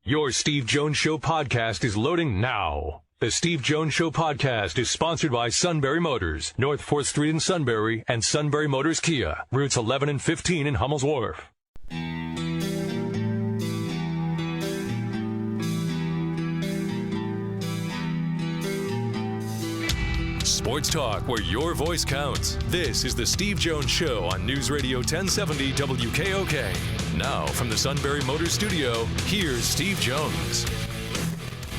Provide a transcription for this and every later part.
Your Steve Jones Show podcast is loading now. The Steve Jones Show podcast is sponsored by Sunbury Motors, North 4th Street in Sunbury, and Sunbury Motors Kia, routes 11 and 15 in Hummel's Wharf. Sports talk where your voice counts. This is the Steve Jones Show on News Radio 1070 WKOK. Now from the Sunbury Motors Studio, here's Steve Jones.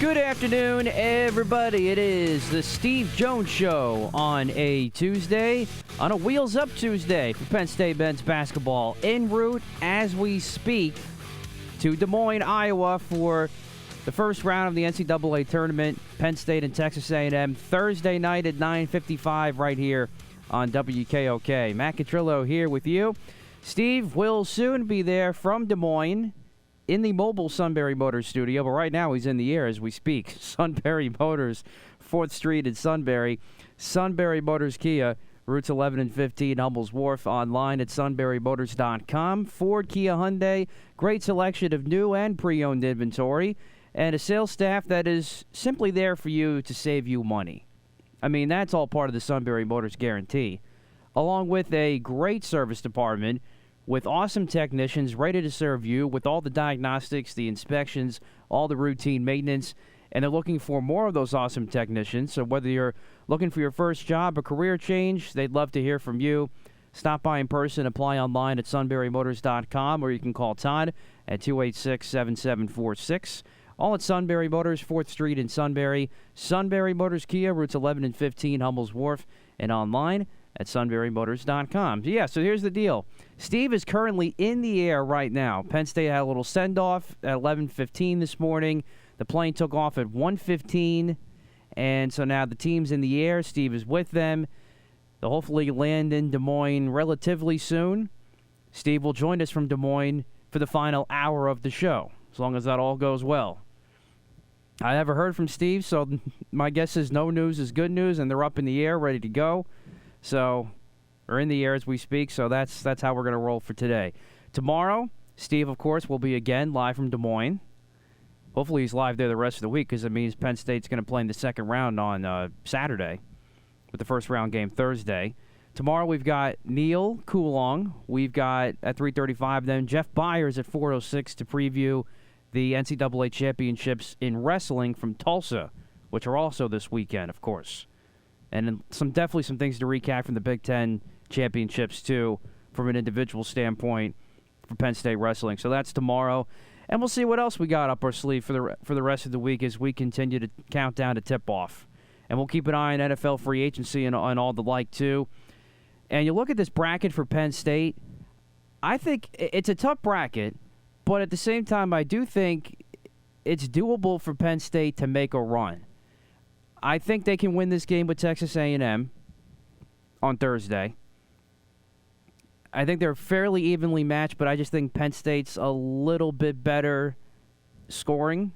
Good afternoon, everybody. It is the Steve Jones Show on a Tuesday, on a Wheels Up Tuesday for Penn State men's basketball. En route as we speak to Des Moines, Iowa for the first round of the NCAA tournament, Penn State and Texas A&M, Thursday night at 9:55 right here on WKOK. Matt Catrillo here with you. Steve will soon be there from Des Moines in the mobile Sunbury Motors studio, but right now he's in the air as we speak. Sunbury Motors, 4th Street in Sunbury. Sunbury Motors Kia, routes 11 and 15, Hummel's Wharf, online at sunburymotors.com. Ford, Kia, Hyundai, great selection of new and pre-owned inventory, and a sales staff that is simply there for you to save you money. I mean, that's all part of the Sunbury Motors guarantee, along with a great service department with awesome technicians ready to serve you with all the diagnostics, the inspections, all the routine maintenance, and they're looking for more of those awesome technicians. So whether you're looking for your first job or career change, they'd love to hear from you. Stop by in person, apply online at sunburymotors.com, or you can call Todd at 286-7746. All at Sunbury Motors, 4th Street in Sunbury. Sunbury Motors Kia, routes 11 and 15, Hummel's Wharf, and online at sunburymotors.com. So here's the deal. Steve is currently in the air right now. Penn State had a little send-off at 11:15 this morning. The plane took off at 1:15, and so now the team's in the air. Steve is with them. They'll hopefully land in Des Moines relatively soon. Steve will join us from Des Moines for the final hour of the show, as long as that all goes well. I never heard from Steve, so my guess is no news is good news, and they're up in the air, ready to go. So we're in the air as we speak, so that's how we're going to roll for today. Tomorrow, Steve, of course, will be again live from Des Moines. Hopefully he's live there the rest of the week, because it means Penn State's going to play in the second round on Saturday, with the first round game Thursday. Tomorrow we've got Neil Coulong. We've got at 3:35 then Jeff Byers at 4:06 to preview the NCAA championships in wrestling from Tulsa, which are also this weekend, of course. And definitely some things to recap from the Big Ten championships, too, from an individual standpoint for Penn State wrestling. So that's tomorrow. And we'll see what else we got up our sleeve for the rest of the week as we continue to count down to tip-off. And we'll keep an eye on NFL free agency and all the like, too. And you look at this bracket for Penn State, I think it's a tough bracket, but at the same time, I do think it's doable for Penn State to make a run. I think they can win this game with Texas A&M on Thursday. I think they're fairly evenly matched, but I just think Penn State's a little bit better scoring.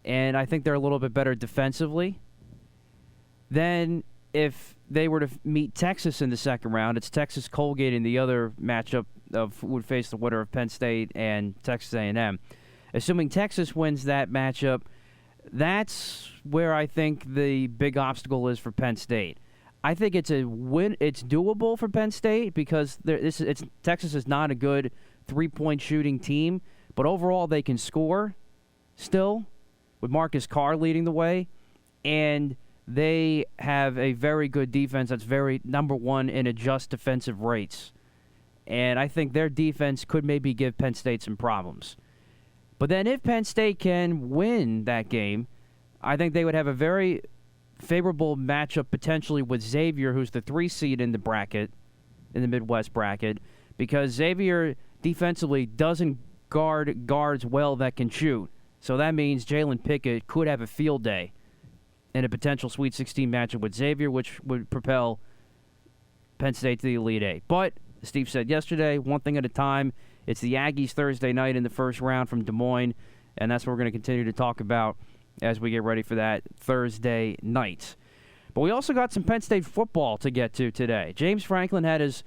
And I think they're a little bit better defensively. Then if they were to meet Texas in the second round, it's Texas-Colgate in the other matchup of who would face the winner of Penn State and Texas A&M. Assuming Texas wins that matchup, that's where I think the big obstacle is for Penn State. I think it's a win. It's doable for Penn State because Texas is not a good three-point shooting team, but overall they can score still with Marcus Carr leading the way, and they have a very good defense that's very number one in adjust defensive rates. And I think their defense could maybe give Penn State some problems. But then if Penn State can win that game, I think they would have a very favorable matchup potentially with Xavier, who's the 3 seed in the bracket, in the Midwest bracket, because Xavier defensively doesn't guard guards well that can shoot. So that means Jalen Pickett could have a field day in a potential Sweet 16 matchup with Xavier, which would propel Penn State to the Elite Eight. But as Steve said yesterday, one thing at a time. It's the Aggies Thursday night in the first round from Des Moines, and that's what we're going to continue to talk about as we get ready for that Thursday night. But we also got some Penn State football to get to today. James Franklin had his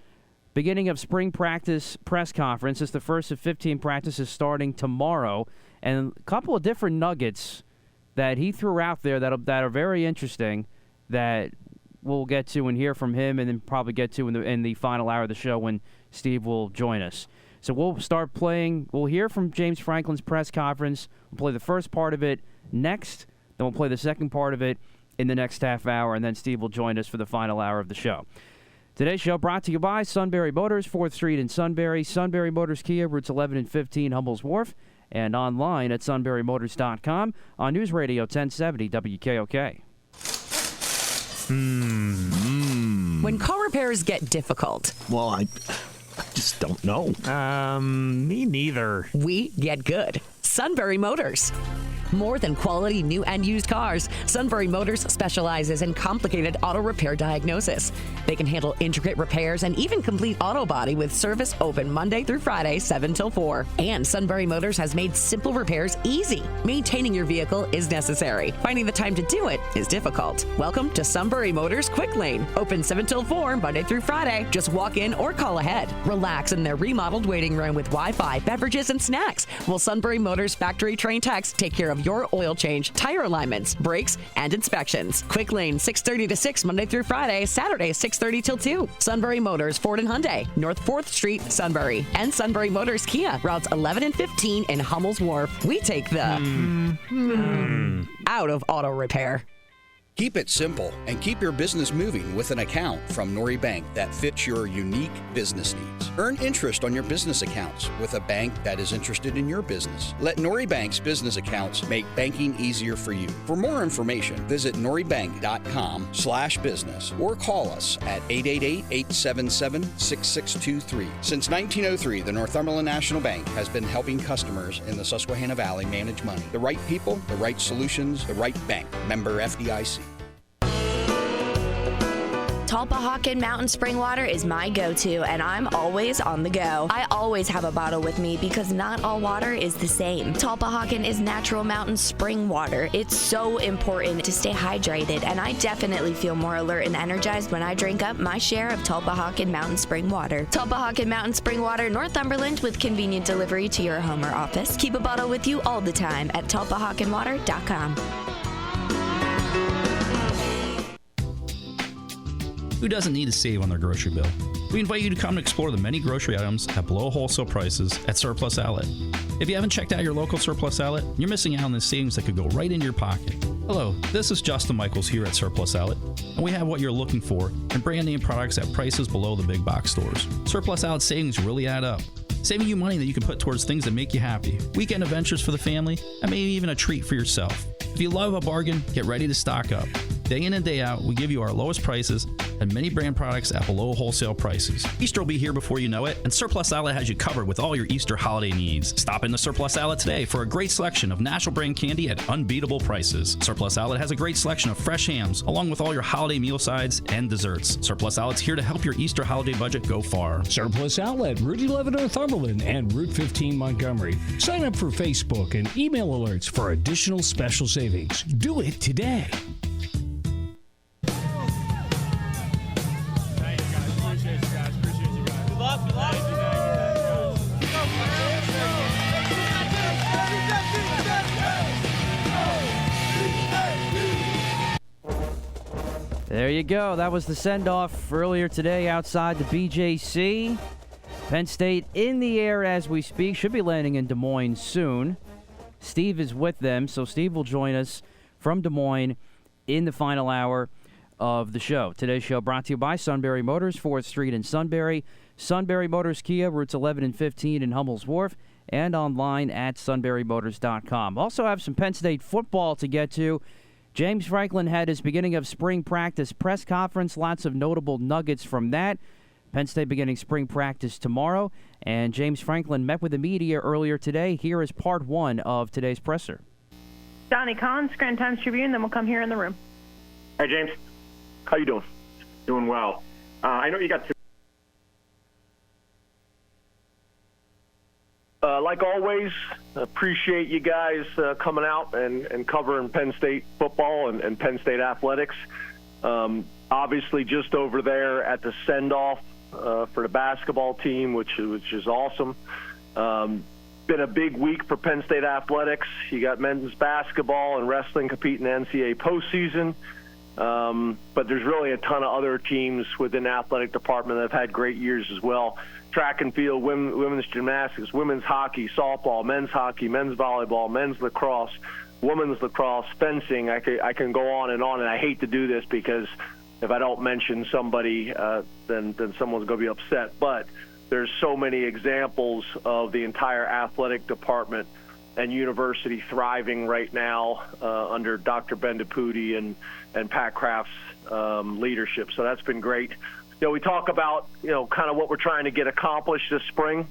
beginning of spring practice press conference. It's the first of 15 practices starting tomorrow, and a couple of different nuggets that he threw out there that are very interesting that we'll get to and hear from him, and then probably get to in the final hour of the show when Steve will join us. So we'll start playing. We'll hear from James Franklin's press conference. We'll play the first part of it next. Then we'll play the second part of it in the next half hour, and then Steve will join us for the final hour of the show. Today's show brought to you by Sunbury Motors, 4th Street in Sunbury, Sunbury Motors Kia, routes 11 and 15, Hummel's Wharf, and online at sunburymotors.com on News Radio 1070 WKOK. When car repairs get difficult. Well, I just don't know. Me neither. We get good. Sunbury Motors. More than quality new and used cars, Sunbury Motors specializes in complicated auto repair diagnosis. They can handle intricate repairs and even complete auto body with service open Monday through Friday, 7 till 4. And Sunbury Motors has made simple repairs easy. Maintaining your vehicle is necessary. Finding the time to do it is difficult. Welcome to Sunbury Motors Quick Lane. Open 7 till 4, Monday through Friday. Just walk in or call ahead. Relax in their remodeled waiting room with Wi-Fi, beverages, and snacks. While Sunbury Motors factory trained techs take care of your oil change, tire alignments, brakes, and inspections. Quick Lane, 6:30 to 6, Monday through Friday, Saturday, 6:30 till 2. Sunbury Motors, Ford and Hyundai, North 4th Street, Sunbury. And Sunbury Motors Kia, routes 11 and 15 in Hummel's Wharf. We take the out of auto repair. Keep it simple and keep your business moving with an account from Nori Bank that fits your unique business needs. Earn interest on your business accounts with a bank that is interested in your business. Let Nori Bank's business accounts make banking easier for you. For more information, visit noribank.com/business or call us at 888-877-6623. Since 1903, the Northumberland National Bank has been helping customers in the Susquehanna Valley manage money. The right people, the right solutions, the right bank. Member FDIC. Tulpehocken Mountain Spring Water is my go-to, and I'm always on the go. I always have a bottle with me because not all water is the same. Tulpehocken is natural mountain spring water. It's so important to stay hydrated, and I definitely feel more alert and energized when I drink up my share of Tulpehocken Mountain Spring Water. Tulpehocken Mountain Spring Water, Northumberland, with convenient delivery to your home or office. Keep a bottle with you all the time at tulpehockenwater.com. Who doesn't need to save on their grocery bill? We invite you to come and explore the many grocery items at below wholesale prices at Surplus Outlet. If you haven't checked out your local Surplus Outlet, you're missing out on the savings that could go right into your pocket. Hello, this is Justin Michaels here at Surplus Outlet, and we have what you're looking for and brand name products at prices below the big box stores. Surplus Outlet savings really add up, saving you money that you can put towards things that make you happy, weekend adventures for the family, and maybe even a treat for yourself. If you love a bargain, get ready to stock up. Day in and day out, we give you our lowest prices and many brand products at below wholesale prices. Easter will be here before you know it, and Surplus Outlet has you covered with all your Easter holiday needs. Stop into Surplus Outlet today for a great selection of national brand candy at unbeatable prices. Surplus Outlet has a great selection of fresh hams, along with all your holiday meal sides and desserts. Surplus Outlet's here to help your Easter holiday budget go far. Surplus Outlet, Route 11 Northumberland and Route 15 Montgomery. Sign up for Facebook and email alerts for additional special savings. Do it today. There you go. That was the send-off earlier today outside the BJC. Penn State in the air as we speak. Should be landing in Des Moines soon. Steve is with them, so Steve will join us from Des Moines in the final hour of the show. Today's show brought to you by Sunbury Motors, 4th Street in Sunbury. Sunbury Motors Kia, routes 11 and 15 in Hummel's Wharf, and online at sunburymotors.com. Also have some Penn State football to get to. James Franklin had his beginning of spring practice press conference. Lots of notable nuggets from that. Penn State beginning spring practice tomorrow, and James Franklin met with the media earlier today. Here is part one of today's presser. Donnie Collins, Scranton Times-Tribune, then we'll come here in the room. Hi, James. How you doing? Doing well. I know you got two. Like always, appreciate you guys coming out and covering Penn State football and Penn State athletics. Obviously, just over there at the send-off for the basketball team, which is awesome. Been a big week for Penn State athletics. You got men's basketball and wrestling competing in the NCAA postseason. But there's really a ton of other teams within the athletic department that have had great years as well. Track and field, women's gymnastics, women's hockey, softball, men's hockey, men's volleyball, men's lacrosse, women's lacrosse, fencing. I can go on, and I hate to do this because if I don't mention somebody, then someone's going to be upset. But there's so many examples of the entire athletic department and university thriving right now under Dr. Ben DePuti and Pat Kraft's leadership. So that's been great. We talk about, kind of what we're trying to get accomplished this spring.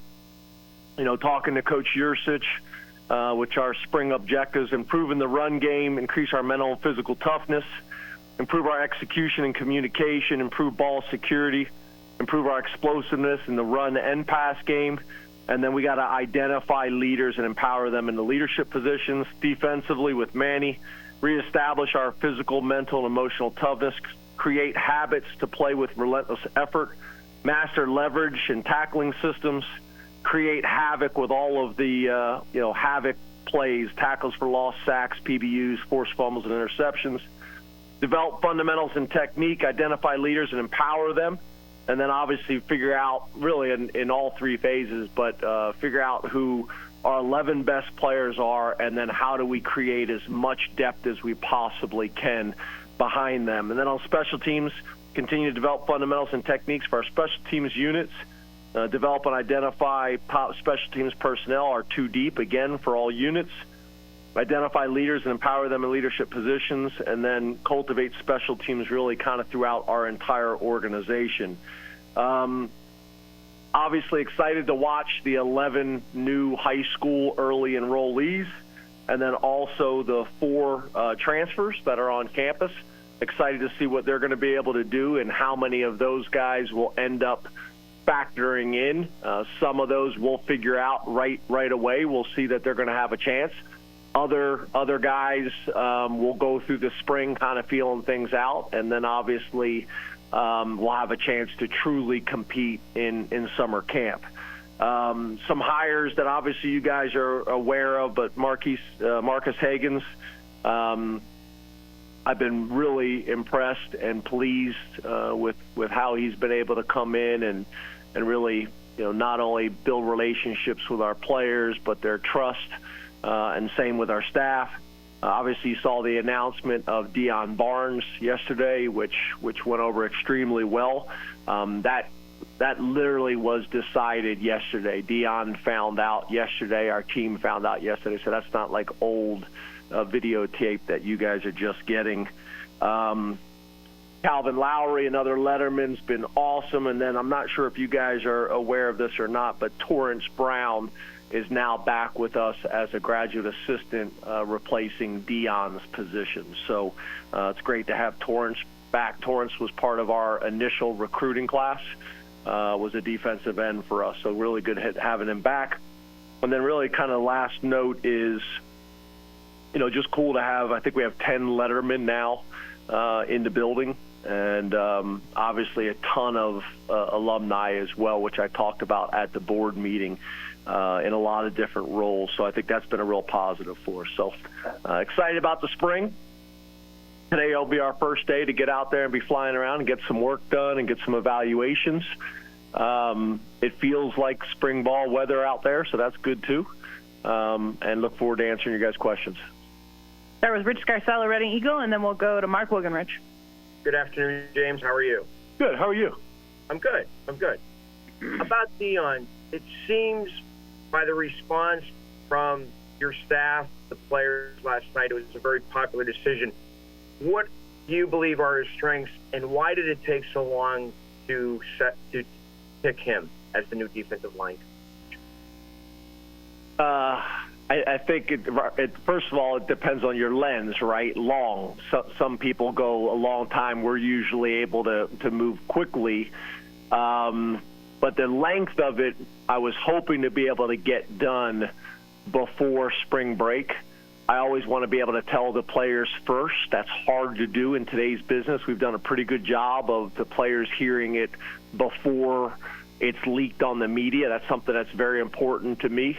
Talking to Coach Yursich, which our spring objectives: improving the run game, increase our mental and physical toughness, improve our execution and communication, improve ball security, improve our explosiveness in the run and pass game. And then we got to identify leaders and empower them in the leadership positions. Defensively with Manny, reestablish our physical, mental, and emotional toughness, create habits to play with relentless effort, master leverage and tackling systems, create havoc with all of the havoc plays, tackles for lost sacks, PBUs, forced fumbles, and interceptions, develop fundamentals and technique, identify leaders and empower them, and then obviously figure out, really in all three phases, but figure out who our 11 best players are, and then how do we create as much depth as we possibly can behind them. And then on special teams, continue to develop fundamentals and techniques for our special teams units, develop and identify top special teams personnel, our two deep, again, for all units, identify leaders and empower them in leadership positions, and then cultivate special teams really kind of throughout our entire organization. Obviously excited to watch the 11 new high school early enrollees, and then also the 4 transfers that are on campus. Excited to see what they're going to be able to do and how many of those guys will end up factoring in. Some of those we'll figure out right away. We'll see that they're going to have a chance. Other guys will go through the spring kind of feeling things out, and then obviously we'll have a chance to truly compete in summer camp. Some hires that obviously you guys are aware of, but Marcus Hagans, I've been really impressed and pleased with how he's been able to come in and really, not only build relationships with our players, but their trust, and same with our staff. Obviously, you saw the announcement of Deion Barnes yesterday, which went over extremely well. That literally was decided yesterday. Deion found out yesterday. Our team found out yesterday. So that's not like old videotape that you guys are just getting. Calvin Lowry, another Letterman's been awesome. And then I'm not sure if you guys are aware of this or not, but Torrance Brown is now back with us as a graduate assistant, replacing Deion's position. So it's great to have Torrance back. Torrance was part of our initial recruiting class, was a defensive end for us. So really good having him back. And then really kind of last note is, just cool to have, I think we have 10 Lettermen now in the building. And obviously a ton of alumni as well, which I talked about at the board meeting in a lot of different roles. So I think that's been a real positive for us. So excited about the spring. Today will be our first day to get out there and be flying around and get some work done and get some evaluations. It feels like spring ball weather out there, so that's good too. And look forward to answering your guys' questions. That was Rich Scarcella, Reading Eagle, and then we'll go to Mark Wogan, Rich. Good afternoon, James. How are you? Good. How are you? I'm good. About Deion, it seems by the response from your staff, the players last night, it was a very popular decision. What do you believe are his strengths, and why did it take so long to pick him as the new defensive line coach? I think, first of all, it depends on your lens, right? Long. Some people go a long time. We're usually able to move quickly. But the length of it, I was hoping to be able to get done before spring break. I always want to be able to tell the players first. That's hard to do in today's business. We've done a pretty good job of the players hearing it before it's leaked on the media. That's something that's very important to me.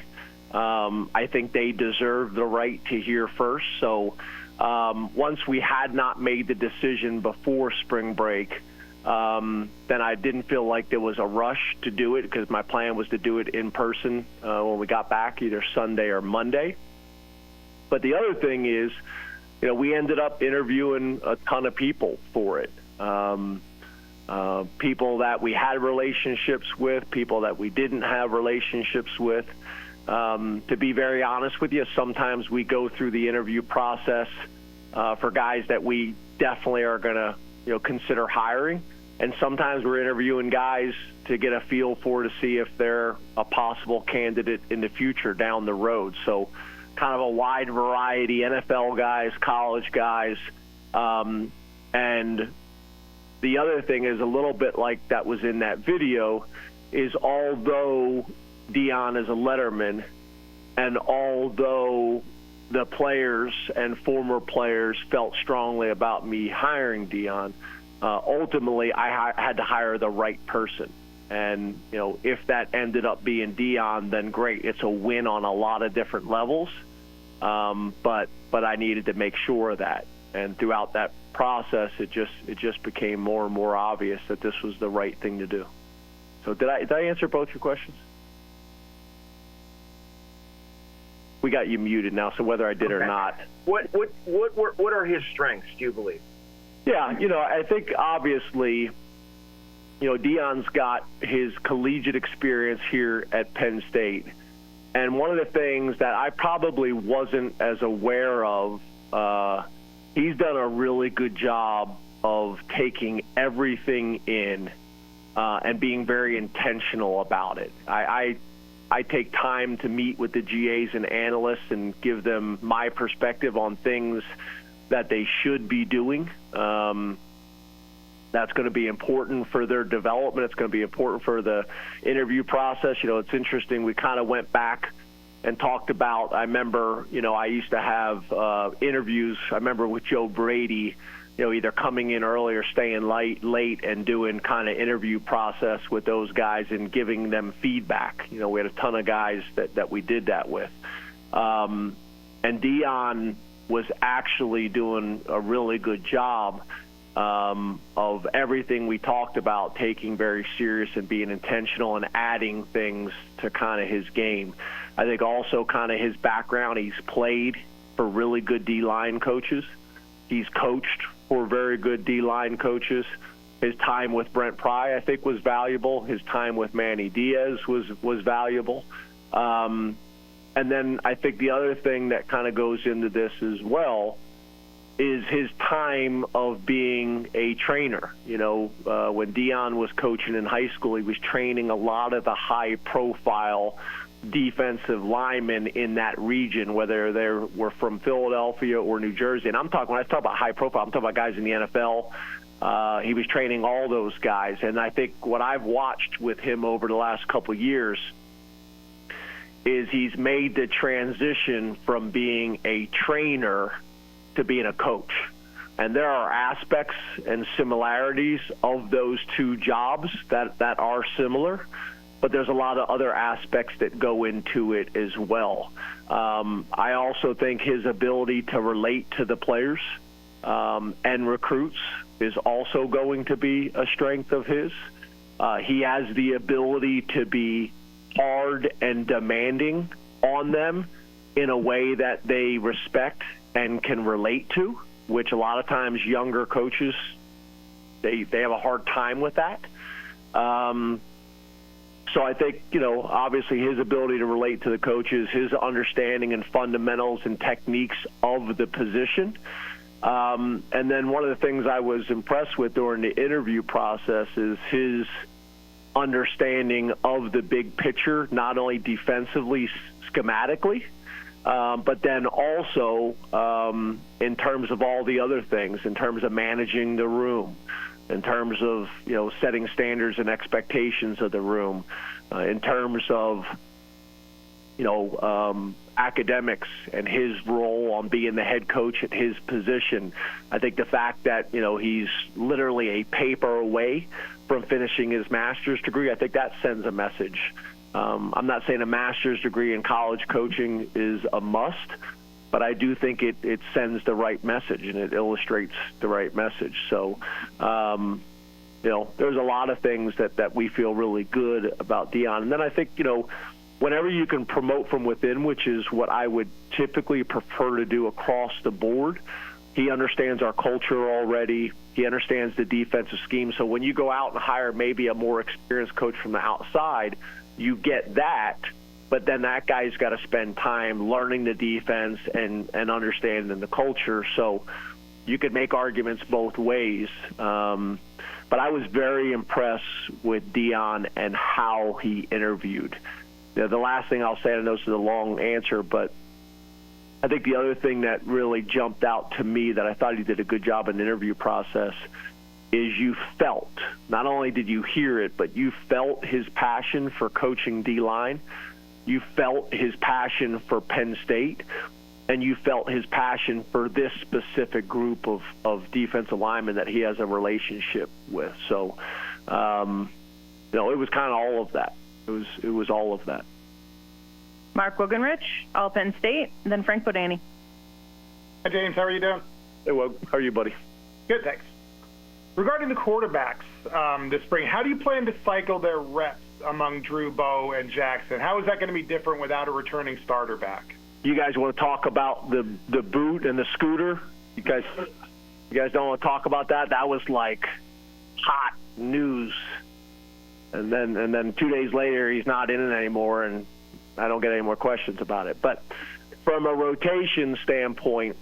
I think they deserve the right to hear first. So once we had not made the decision before spring break, then I didn't feel like there was a rush to do it because my plan was to do it in person when we got back, either Sunday or Monday. But the other thing is, we ended up interviewing a ton of people for it. People that we had relationships with, people that we didn't have relationships with. To be very honest with you, sometimes we go through the interview process for guys that we definitely are going to consider hiring. And sometimes we're interviewing guys to get a feel for to see if they're a possible candidate in the future down the road. So kind of a wide variety, NFL guys, college guys. And the other thing is a little bit like that was in that video is although Deion is a letterman and although the players and former players felt strongly about me hiring Deion, ultimately I had to hire the right person. And, if that ended up being Deion, then great. It's a win on a lot of different levels. But I needed to make sure of that. And throughout that process, it just became more and more obvious that this was the right thing to do. So did I answer both your questions? We got you muted now, so whether I did or not. What are his strengths, do you believe? Yeah, I think obviously, Deion's got his collegiate experience here at Penn State. And one of the things that I probably wasn't as aware of, he's done a really good job of taking everything in and being very intentional about it. I take time to meet with the GAs and analysts and give them my perspective on things that they should be doing. That's going to be important for their development. It's going to be important for the interview process. It's interesting. We kind of went back and talked about, I remember, I used to have interviews, I remember with Joe Brady, either coming in early or staying late and doing kind of interview process with those guys and giving them feedback. We had a ton of guys that we did that with. And Deion was actually doing a really good job of everything we talked about, taking very serious and being intentional and adding things to kind of his game. I think also kind of his background, he's played for really good D-line coaches. He's coached for very good D-line coaches. His time with Brent Pry, I think, was valuable. His time with Manny Diaz was valuable. And then I think the other thing that kind of goes into this as well is his time of being a trainer. When Deion was coaching in high school, he was training a lot of the high-profile defensive linemen in that region, whether they were from Philadelphia or New Jersey. And when I talk about high-profile, I'm talking about guys in the NFL. He was training all those guys. And I think what I've watched with him over the last couple of years is he's made the transition from being a trainer to being a coach. And there are aspects and similarities of those two jobs that are similar, but there's a lot of other aspects that go into it as well. I also think his ability to relate to the players and recruits is also going to be a strength of his. He has the ability to be hard and demanding on them in a way that they respect and can relate to, which a lot of times younger coaches, they have a hard time with that. So I think, obviously his ability to relate to the coaches, his understanding and fundamentals and techniques of the position. And then one of the things I was impressed with during the interview process is his understanding of the big picture, not only defensively, schematically, but then also in terms of all the other things, in terms of managing the room, in terms of setting standards and expectations of the room, in terms of academics and his role on being the head coach at his position. I think the fact that, he's literally a paper away from finishing his master's degree, I think that sends a message. I'm not saying a master's degree in college coaching is a must, but I do think it sends the right message and it illustrates the right message. So, there's a lot of things that we feel really good about Deion. And then I think, whenever you can promote from within, which is what I would typically prefer to do across the board, he understands our culture already. He understands the defensive scheme. So when you go out and hire maybe a more experienced coach from the outside, you get that, but then that guy's got to spend time learning the defense and understanding the culture. So you could make arguments both ways. But I was very impressed with Deion and how he interviewed. The last thing I'll say, I know this is a long answer, but I think the other thing that really jumped out to me that I thought he did a good job in the interview process is you felt, not only did you hear it, but you felt his passion for coaching D-line. You felt his passion for Penn State, and you felt his passion for this specific group of defensive linemen that he has a relationship with. So, it was kind of all of that. It was all of that. Mark Wogenrich, all Penn State, and then Frank Bodani. Hi, James. How are you doing? Hey, Wog. How are you, buddy? Good, thanks. Regarding the quarterbacks this spring, how do you plan to cycle their reps among Drew, Bo, and Jackson? How is that going to be different without a returning starter back? You guys want to talk about the boot and the scooter? You guys don't want to talk about that? That was like hot news. And then 2 days later, he's not in it anymore, and I don't get any more questions about it. But from a rotation standpoint,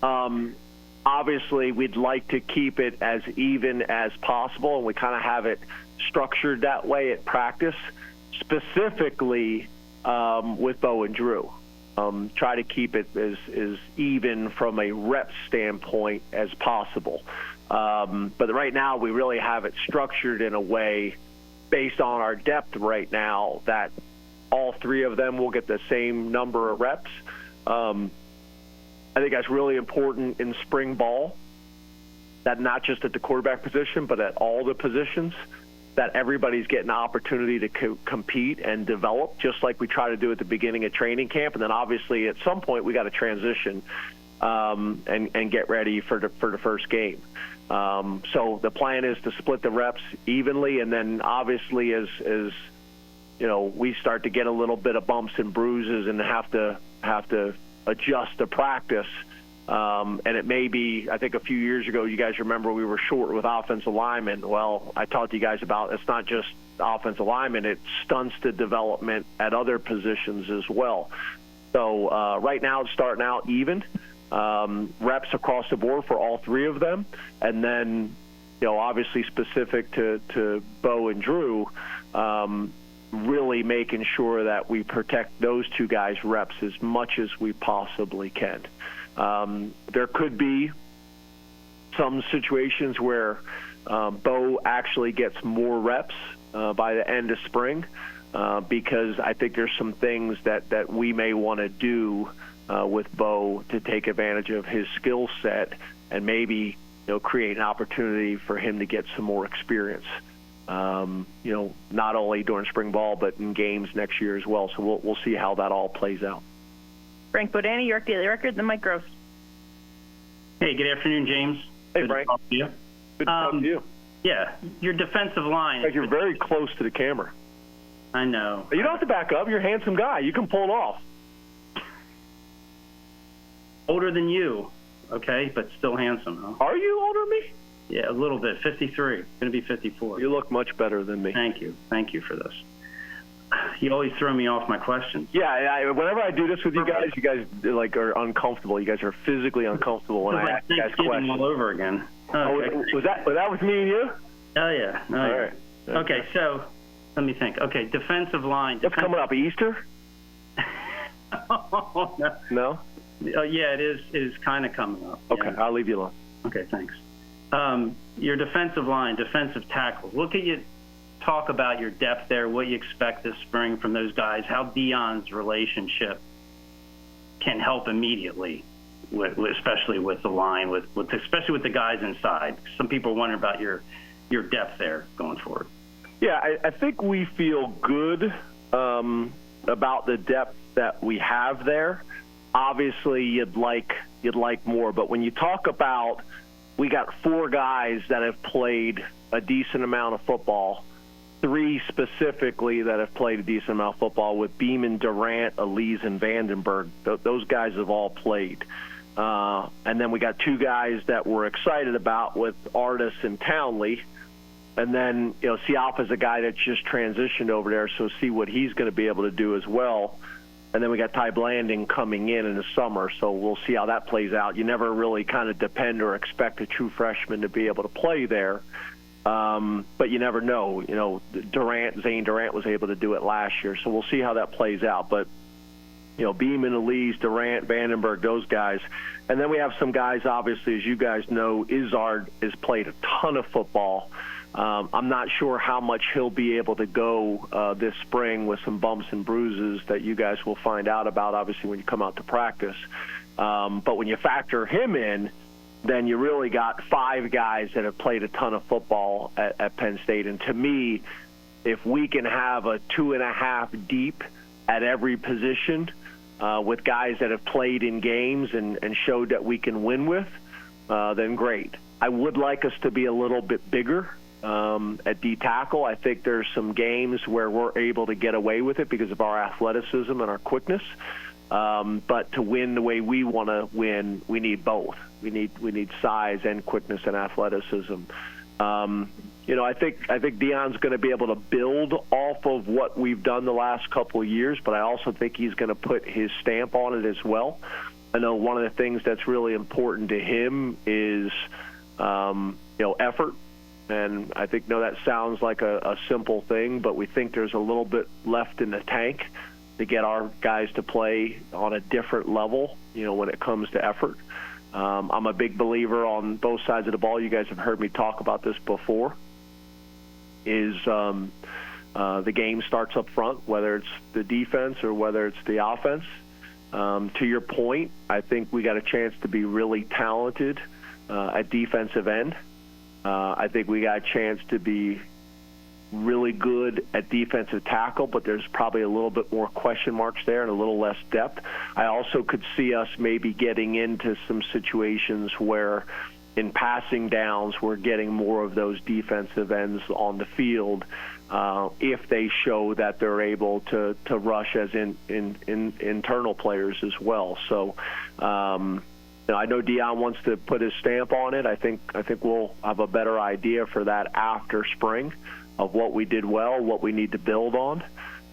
obviously we'd like to keep it as even as possible, and we kind of have it structured that way at practice, specifically with Bo and Drew. Try to keep it as even from a rep standpoint as possible. But right now we really have it structured in a way based on our depth right now that all three of them will get the same number of reps. I think that's really important in spring ball, that not just at the quarterback position, but at all the positions, that everybody's getting an opportunity to compete and develop, just like we try to do at the beginning of training camp. And then obviously at some point we got to transition and get ready for the first game. So the plan is to split the reps evenly, and then obviously as we start to get a little bit of bumps and bruises and have to adjust to practice. And it may be, I think a few years ago, you guys remember we were short with offensive linemen. Well, I talked to you guys about it's not just offensive linemen, it stunts the development at other positions as well. So right now it's starting out even. Reps across the board for all three of them. And then, obviously specific to Bo and Drew, really making sure that we protect those two guys' reps as much as we possibly can. There could be some situations where Bo actually gets more reps by the end of spring because I think there's some things that we may want to do with Bo to take advantage of his skill set and maybe create an opportunity for him to get some more experience. Not only during spring ball but in games next year as well. So we'll see how that all plays out. Frank Bodani, York Daily Record, then Mike Gross. Hey, good afternoon, James. Hey, Frank. Good to talk to you. Good to talk to you. Yeah, your defensive line. You're very close to the camera. I know. You don't have to back up. You're a handsome guy. You can pull it off. Older than you, okay, but still handsome, huh? Are you older than me? Yeah, a little bit. 53. Going to be 54. You look much better than me. Thank you. Thank you for this. You always throw me off my questions. Yeah, whenever I do this with you guys are uncomfortable. You guys are physically uncomfortable when I ask you guys questions. All over again. Okay. Was that with me and you? Oh, yeah. All right. Okay, so let me think. Okay, defensive line. What's coming up, Easter? Oh, no. No? Yeah, it is kind of coming up. Okay, yeah. I'll leave you alone. Okay, thanks. Your defensive line, defensive tackles. What could you talk about your depth there, what you expect this spring from those guys, how Deion's relationship can help immediately, especially with the line, especially with the guys inside. Some people are wondering about your depth there going forward. Yeah, I think we feel good about the depth that we have there. Obviously, you'd like more, but when you talk about, we got 4 guys that have played a decent amount of football, 3 specifically that have played a decent amount of football with Beeman, Durant, Elise, and Vandenberg. Those guys have all played. And then we got 2 guys that we're excited about with Artis and Townley. And then, Sialpa's a guy that just transitioned over there, so see what he's going to be able to do as well. And then we got Ty Blanding coming in the summer, so we'll see how that plays out. You never really kind of depend or expect a true freshman to be able to play there. But you never know. Zane Durant was able to do it last year, so we'll see how that plays out. But, Beeman, Elise, Durant, Vandenberg, those guys. And then we have some guys, obviously, as you guys know, Izzard has played a ton of football. I'm not sure how much he'll be able to go this spring with some bumps and bruises that you guys will find out about, obviously, when you come out to practice. But when you factor him in, then you really got 5 guys that have played a ton of football at Penn State. And to me, if we can have a 2.5 deep at every position with guys that have played in games and showed that we can win with, then great. I would like us to be a little bit bigger at D-tackle. I think there's some games where we're able to get away with it because of our athleticism and our quickness. But to win the way we want to win, we need both. We need size and quickness and athleticism. I think Deion's going to be able to build off of what we've done the last couple of years, but I also think he's going to put his stamp on it as well. I know one of the things that's really important to him is effort. And I think, that sounds like a simple thing, but we think there's a little bit left in the tank to get our guys to play on a different level, when it comes to effort. I'm a big believer on both sides of the ball. You guys have heard me talk about this before, is the game starts up front, whether it's the defense or whether it's the offense. To your point, I think we got a chance to be really talented at defensive end. I think we got a chance to be really good at defensive tackle, but there's probably a little bit more question marks there and a little less depth. I also could see us maybe getting into some situations where in passing downs we're getting more of those defensive ends on the field if they show that they're able to rush as in internal players as well. So I know Deion wants to put his stamp on it. I think we'll have a better idea for that after spring of what we did well, what we need to build on.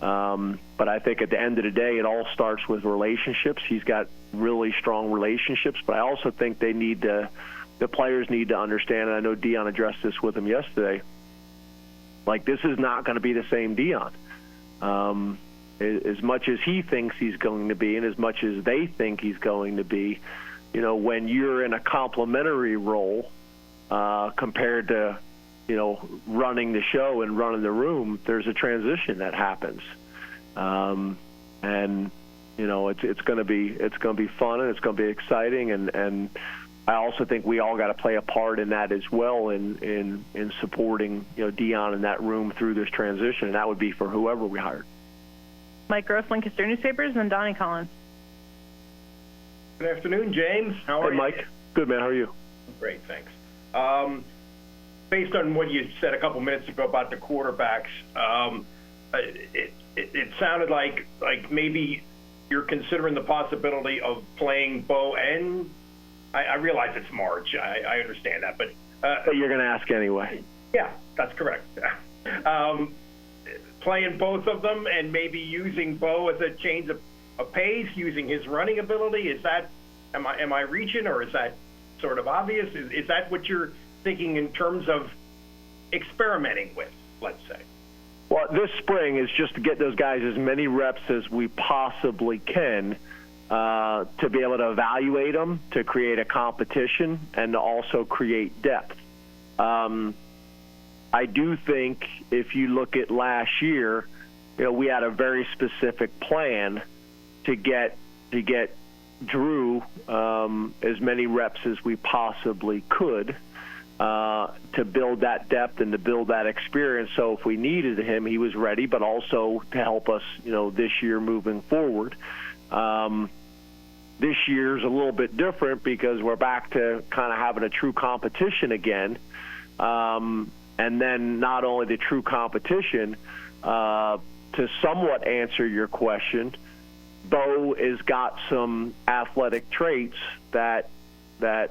But I think at the end of the day, it all starts with relationships. He's got really strong relationships, but I also think the players need to understand, and I know Deion addressed this with him yesterday, like this is not going to be the same Deion. As much as he thinks he's going to be and as much as they think he's going to be, when you're in a complementary role compared to, running the show and running the room, there's a transition that happens. And it's going to be fun and it's going to be exciting. And I also think we all got to play a part in that as well in supporting, Deion in that room through this transition. And that would be for whoever we hired. Mike Gross, Lancaster Newspapers, and then Donnie Collins. Good afternoon, James. How are you? Hey, Mike. Good, man. How are you? Great, thanks. Based on what you said a couple minutes ago about the quarterbacks, it sounded like maybe you're considering the possibility of playing Bo, and I realize it's March. I understand that, but you're going to ask anyway. Yeah, that's correct. Playing both of them and maybe using Bo as a change of pace, using his running ability. Is that am I reaching, or is that sort of obvious? Is that what you're thinking in terms of experimenting with, let's say? Well, this spring is just to get those guys as many reps as we possibly can to be able to evaluate them, to create a competition, and to also create depth. I do think if you look at last year, we had a very specific plan to get Drew as many reps as we possibly could to build that depth and to build that experience. So if we needed him, he was ready, but also to help us, this year moving forward. This year's a little bit different because we're back to kind of having a true competition again. And then not only the true competition, to somewhat answer your question, Bo has got some athletic traits that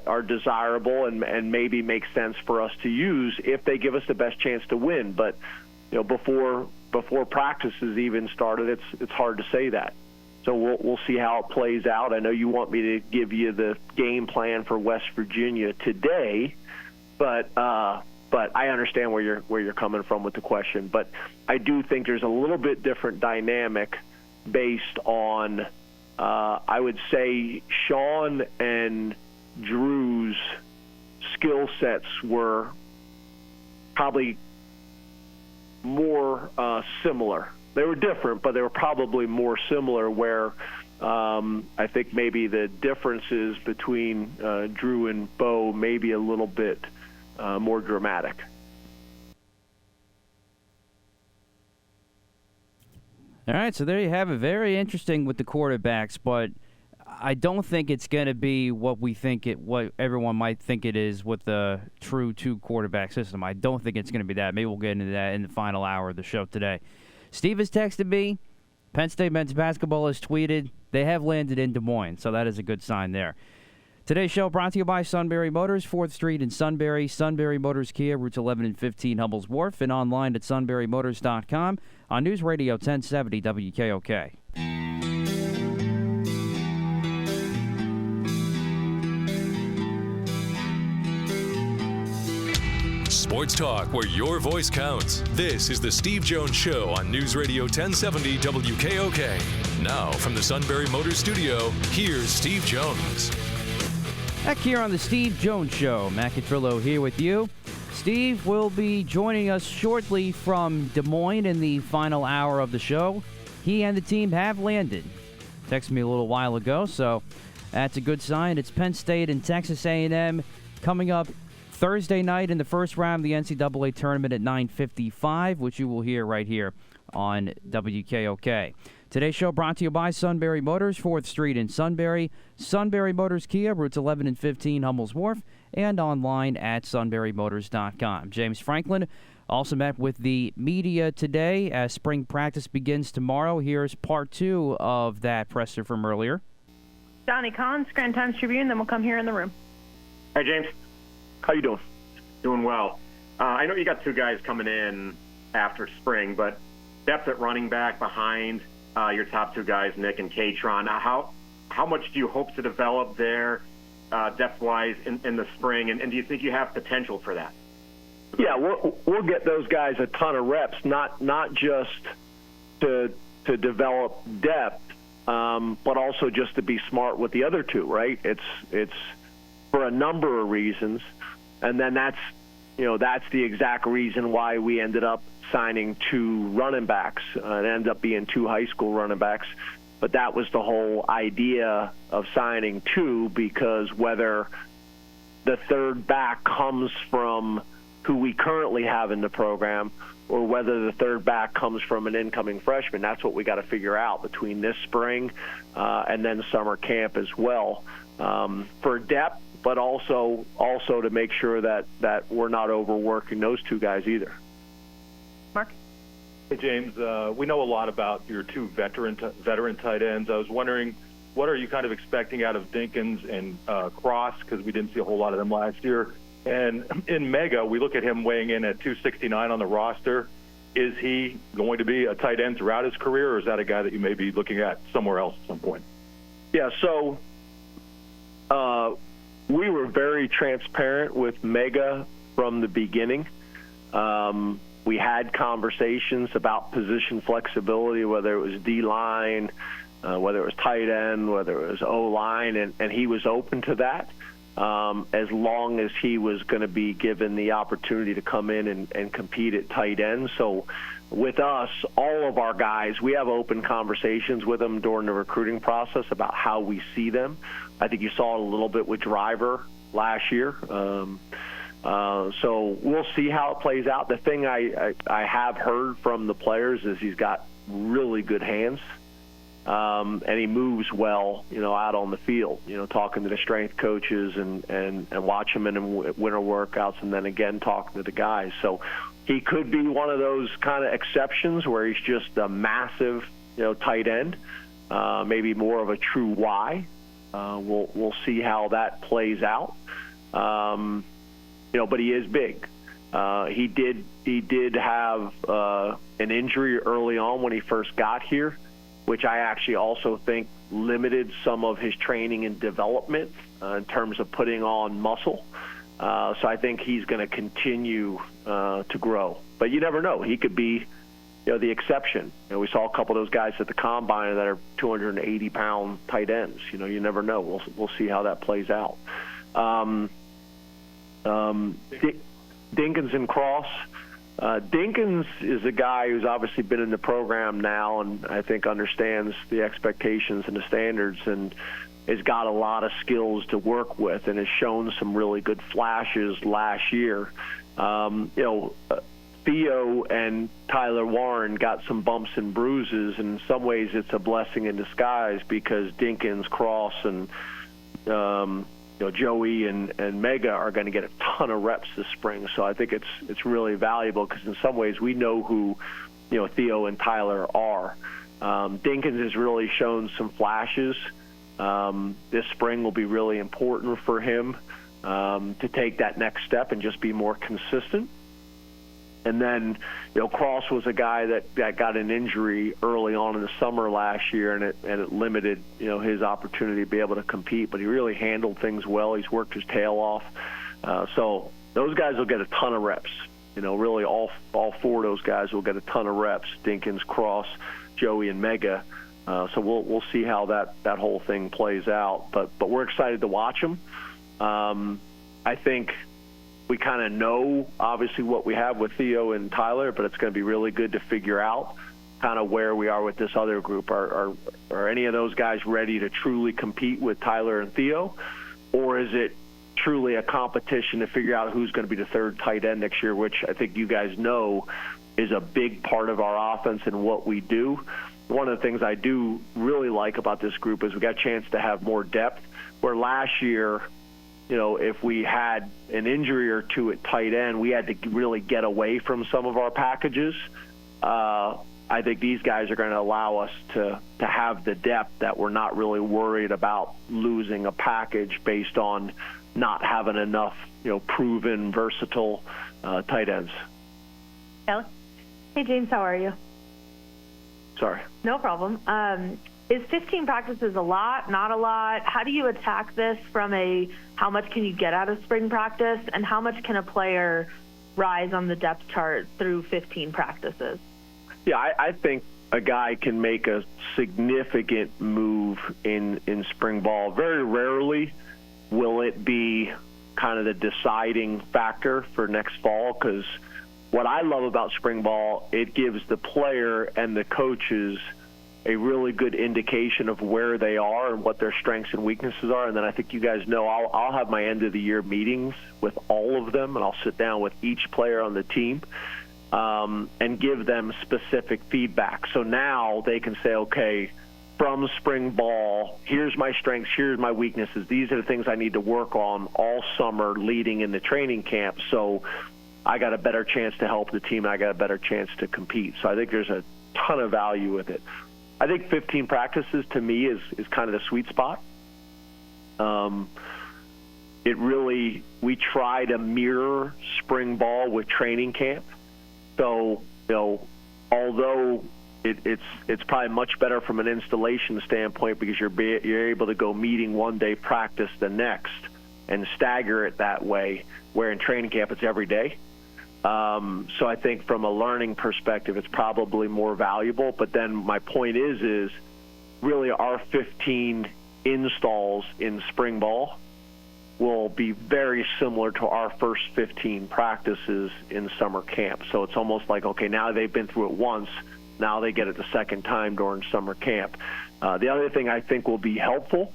are desirable and maybe make sense for us to use if they give us the best chance to win. But before practices even started, it's hard to say that. So we'll see how it plays out. I know you want me to give you the game plan for West Virginia today, but I understand where you're coming from with the question. But I do think there's a little bit different dynamic based on, I would say, Sean and Drew's skill sets were probably more similar. They were different, but they were probably more similar, where I think maybe the differences between Drew and Bo may be a little bit more dramatic. All right, so there you have it. Very interesting with the quarterbacks, but I don't think it's going to be what everyone might think it is with the true two-quarterback system. I don't think it's going to be that. Maybe we'll get into that in the final hour of the show today. Steve has texted me. Penn State men's basketball has tweeted. They have landed in Des Moines, so that is a good sign there. Today's show brought to you by Sunbury Motors, 4th Street in Sunbury. Sunbury Motors Kia, routes 11 and 15, Hummel's Wharf, and online at sunburymotors.com on News Radio 1070 WKOK. Sports talk where your voice counts. This is the Steve Jones Show on News Radio 1070 WKOK. Now, from the Sunbury Motors Studio, here's Steve Jones. Back here on the Steve Jones Show, Matt Catrillo here with you. Steve will be joining us shortly from Des Moines in the final hour of the show. He and the team have landed. Texted me a little while ago, so that's a good sign. It's Penn State and Texas A&M coming up Thursday night in the first round of the NCAA tournament at 9:55, which you will hear right here on WKOK. Today's show brought to you by Sunbury Motors, 4th Street in Sunbury. Sunbury Motors Kia, routes 11 and 15, Hummel's Wharf, and online at sunburymotors.com. James Franklin also met with the media today as spring practice begins tomorrow. Here's part 2 of that presser from earlier. Johnny Kahn, Scranton Times-Tribune, then we'll come here in the room. Hi, James. How you doing? Doing well. I know you got 2 guys coming in after spring, but depth at running back behind your top 2 guys, Nick and Katron. How much do you hope to develop there depth-wise in the spring, and do you think you have potential for that? Yeah, we'll get those guys a ton of reps, not just to develop depth, but also just to be smart with the other 2, right? It's for a number of reasons, and then that's the exact reason why we ended up signing 2 running backs. It ended up being 2 high school running backs, but that was the whole idea of signing 2, because whether the third back comes from who we currently have in the program or whether the third back comes from an incoming freshman, that's what we got to figure out between this spring and then summer camp as well, for depth, but also to make sure that we're not overworking those 2 guys either. Mark? Hey, James. We know a lot about your 2 veteran tight ends. I was wondering, what are you kind of expecting out of Dinkins and Cross, because we didn't see a whole lot of them last year? And in Mega, we look at him weighing in at 269 on the roster. Is he going to be a tight end throughout his career, or is that a guy that you may be looking at somewhere else at some point? Yeah, so we were very transparent with Mega from the beginning. We had conversations about position flexibility, whether it was D-line, whether it was tight end, whether it was O-line, and he was open to that. as long as he was going to be given the opportunity to come in and compete at tight end. So with us, all of our guys, we have open conversations with them during the recruiting process about how we see them. I think you saw it a little bit with Driver last year. So we'll see how it plays out. The thing I have heard from the players is he's got really good hands, and he moves well, out on the field, talking to the strength coaches and watch him in winter workouts, and then again talking to the guys. So he could be one of those kind of exceptions where he's just a massive, tight end, maybe more of a true Y. We'll see how that plays out. But he is big. He did have an injury early on when he first got here, which I actually also think limited some of his training and development in terms of putting on muscle. So I think he's going to continue to grow. But you never know. He could be, the exception. We saw a couple of those guys at the combine that are 280-pound tight ends. You never know. We'll see how that plays out. Dinkins and Cross. Dinkins is a guy who's obviously been in the program now and I think understands the expectations and the standards and has got a lot of skills to work with and has shown some really good flashes last year. Theo and Tyler Warren got some bumps and bruises, and in some ways it's a blessing in disguise because Dinkins, Cross, and Joey and Mega are going to get a ton of reps this spring. So I think it's really valuable because in some ways we know who Theo and Tyler are. Dinkins has really shown some flashes. This spring will be really important for him to take that next step and just be more consistent. And then, Cross was a guy that got an injury early on in the summer last year, and it limited, his opportunity to be able to compete. But he really handled things well. He's worked his tail off. So those guys will get a ton of reps. Really all four of those guys will get a ton of reps: Dinkins, Cross, Joey, and Mega. So we'll see how that whole thing plays out. But we're excited to watch them. I think we kind of know, obviously, what we have with Theo and Tyler, but it's going to be really good to figure out kind of where we are with this other group. Are any of those guys ready to truly compete with Tyler and Theo, or is it truly a competition to figure out who's going to be the third tight end next year, which I think you guys know is a big part of our offense and what we do. One of the things I do really like about this group is we got a chance to have more depth, where last year – if we had an injury or two at tight end, we had to really get away from some of our packages. I think these guys are going to allow us to have the depth that we're not really worried about losing a package based on not having enough, proven, versatile tight ends. Kelly? Hey, James, how are you? Sorry. No problem. Is 15 practices a lot, not a lot? How do you attack this from how much can you get out of spring practice, and how much can a player rise on the depth chart through 15 practices? Yeah, I think a guy can make a significant move in spring ball. Very rarely will it be kind of the deciding factor for next fall, because what I love about spring ball, it gives the player and the coaches a really good indication of where they are and what their strengths and weaknesses are. And then I think you guys know I'll have my end of the year meetings with all of them, and I'll sit down with each player on the team and give them specific feedback. So now they can say, okay, from spring ball, here's my strengths, here's my weaknesses. These are the things I need to work on all summer leading into training camp. So I got a better chance to help the team, and I got a better chance to compete. So I think there's a ton of value with it. I think 15 practices to me is kind of the sweet spot. We try to mirror spring ball with training camp. So, although it's probably much better from an installation standpoint because you're able to go meeting one day, practice the next, and stagger it that way, where in training camp it's every day. So I think from a learning perspective, it's probably more valuable. But then my point is really our 15 installs in spring ball will be very similar to our first 15 practices in summer camp. So it's almost like, okay, now they've been through it once, now they get it the second time during summer camp. The other thing I think will be helpful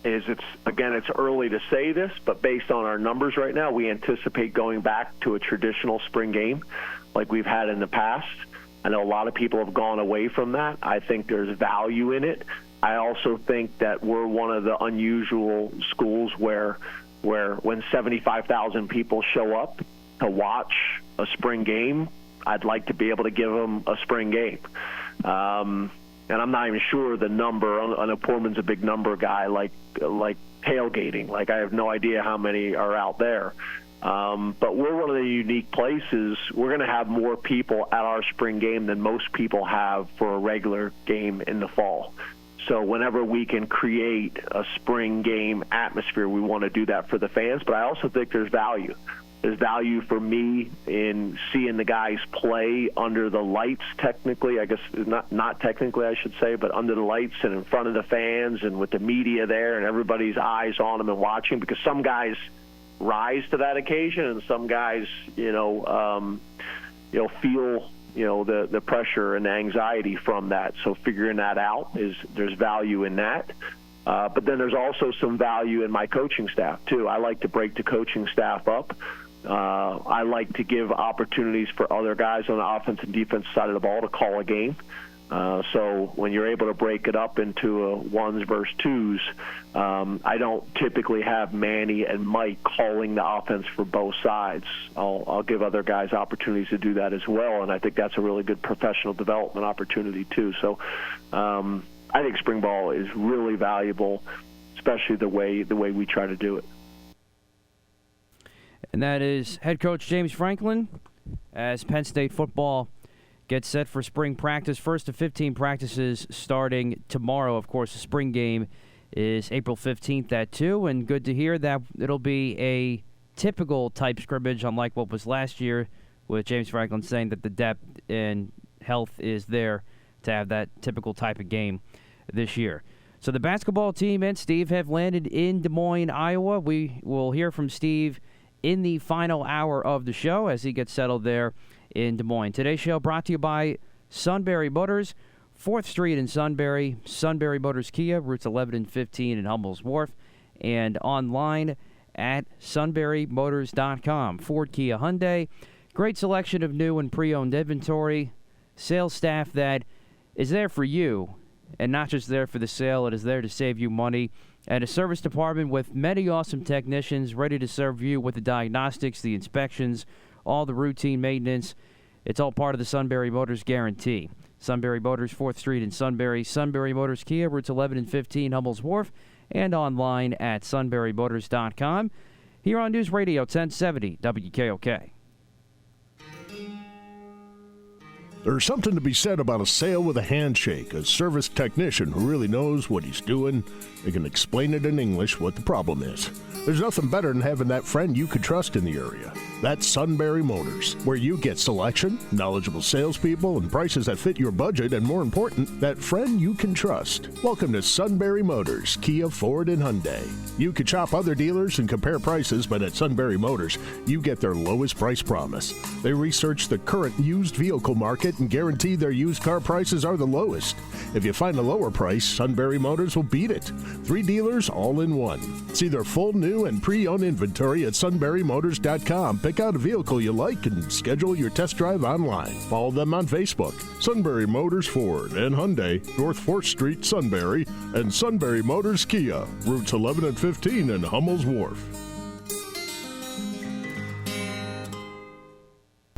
is it's early to say this, but based on our numbers right now, we anticipate going back to a traditional spring game like we've had in the past. I know a lot of people have gone away from that. I think there's value in it. I also think that we're one of the unusual schools where when 75,000 people show up to watch a spring game, I'd like to be able to give them a spring game. And I'm not even sure the number. I know Portman's a big number guy, like tailgating. Like, I have no idea how many are out there. But we're one of the unique places. We're going to have more people at our spring game than most people have for a regular game in the fall. So whenever we can create a spring game atmosphere, we want to do that for the fans. But I also think there's value. There's value for me in seeing the guys play under the lights, technically. I guess not technically, I should say, but under the lights and in front of the fans and with the media there and everybody's eyes on them and watching, because some guys rise to that occasion and some guys, feel the pressure and the anxiety from that. So figuring that out there's value in that. But then there's also some value in my coaching staff too. I like to break the coaching staff up. I like to give opportunities for other guys on the offense and defense side of the ball to call a game. So when you're able to break it up into ones versus twos, I don't typically have Manny and Mike calling the offense for both sides. I'll give other guys opportunities to do that as well, and I think that's a really good professional development opportunity too. So I think spring ball is really valuable, especially the way we try to do it. And that is head coach James Franklin as Penn State football gets set for spring practice. First of 15 practices starting tomorrow. Of course, the spring game is April 15th at 2, and good to hear that it'll be a typical type scrimmage, unlike what was last year, with James Franklin saying that the depth and health is there to have that typical type of game this year. So the basketball team and Steve have landed in Des Moines, Iowa. We will hear from Steve in the final hour of the show as he gets settled there in Des Moines. Today's show brought to you by Sunbury Motors, 4th Street in Sunbury, Sunbury Motors Kia, routes 11 and 15 in Hummel's Wharf, and online at sunburymotors.com. Ford, Kia, Hyundai, great selection of new and pre-owned inventory, sales staff that is there for you, and not just there for the sale, it is there to save you money, and a service department with many awesome technicians ready to serve you with the diagnostics, the inspections, all the routine maintenance. It's all part of the Sunbury Motors guarantee. Sunbury Motors, 4th Street in Sunbury, Sunbury Motors Kia, routes 11 and 15, Hummel's Wharf, and online at sunburymotors.com. Here on News Radio 1070 WKOK. There's something to be said about a sale with a handshake, a service technician who really knows what he's doing. They can explain it in English what the problem is. There's nothing better than having that friend you could trust in the area. That's Sunbury Motors, where you get selection, knowledgeable salespeople, and prices that fit your budget, and more important, that friend you can trust. Welcome to Sunbury Motors, Kia, Ford, and Hyundai. You could shop other dealers and compare prices, but at Sunbury Motors, you get their lowest price promise. They research the current used vehicle market and guarantee their used car prices are the lowest. If you find a lower price, Sunbury Motors will beat it. 3 dealers all in one. See their full new and pre-owned inventory at sunburymotors.com. Pick out a vehicle you like and schedule your test drive online. Follow them on Facebook. Sunbury Motors Ford and Hyundai, North 4th Street, Sunbury, and Sunbury Motors Kia, routes 11 and 15 in Hummel's Wharf.